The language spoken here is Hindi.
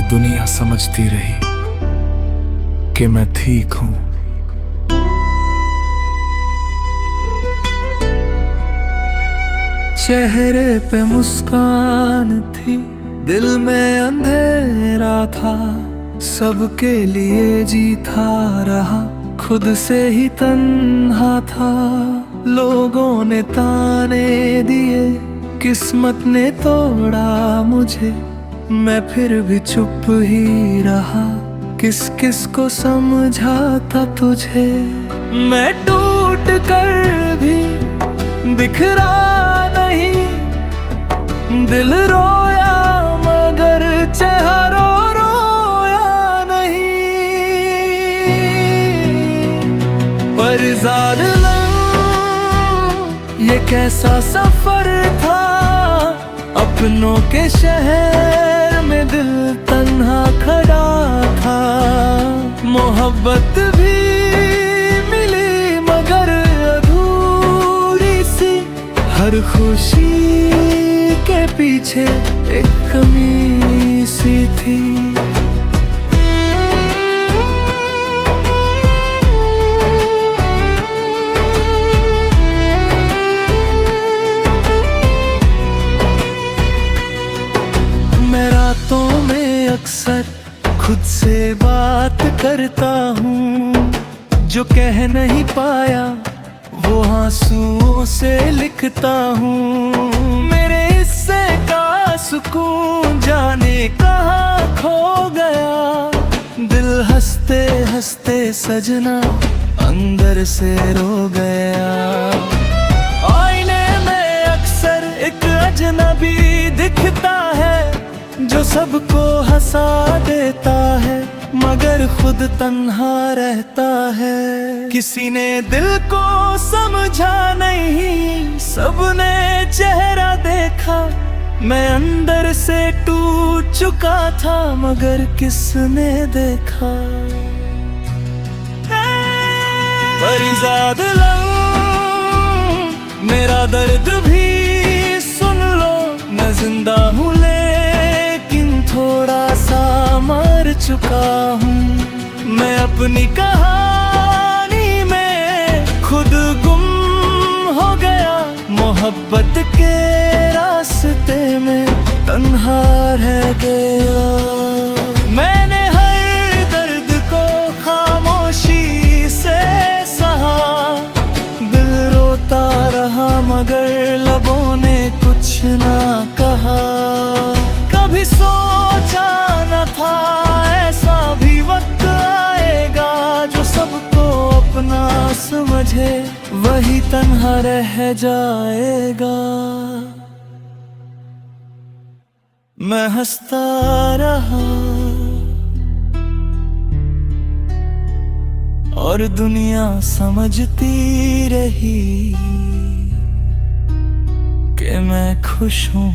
दुनिया समझती रही कि मैं ठीक हूं। चेहरे पे मुस्कान थी, दिल में अंधेरा था। सबके लिए जीता रहा, खुद से ही तन्हा था। लोगों ने ताने दिए, किस्मत ने तोड़ा मुझे, मैं फिर भी चुप ही रहा। किस किस को समझाता तुझे, मैं टूट कर भी बिखरा नहीं। दिल रोया मगर चेहरा रोया नहीं। पर ज़ालिम ये कैसा सफर था, अपनों के शहर में दिल तन्हा खड़ा था। मोहब्बत भी मिली मगर अधूरी सी, हर खुशी के पीछे एक कमी सी थी। मैं रातों में अक्सर खुद से बात करता हूँ, जो कह नहीं पाया वो आंसुओं से लिखता हूँ। मेरे हिस्से का सुकून जाने कहाँ खो गया। दिल हंसते हंसते सजना अंदर से रो गया। आईने में अक्सर एक अजनबी दिखता है, जो सबको हंसा देता है मगर खुद तन्हा रहता है। किसी ने दिल को समझा नहीं, सबने चेहरा देखा। मैं अंदर से टूट चुका था मगर किसने देखा। फरिज़ाद लम्ब मेरा दर्द भी सुन लो। मैं जिंदा हूँ लेकिन थोड़ा सा मर चुका हूँ। मैं अपनी कहानी में खुद गुम हो गया। मोहब्बत के रास्ते में तन्हा रह गया। मैंने हर दर्द को खामोशी से सहा। दिल रोता रहा मगर लबों ने कुछ ना कहा। कभी सोचा न था ऐसा भी वक्त आएगा, जो सबको अपना समझे वही तन्हा रह जाएगा। मैं हंसता रहा और दुनिया समझती रही कि मैं खुश हूँ।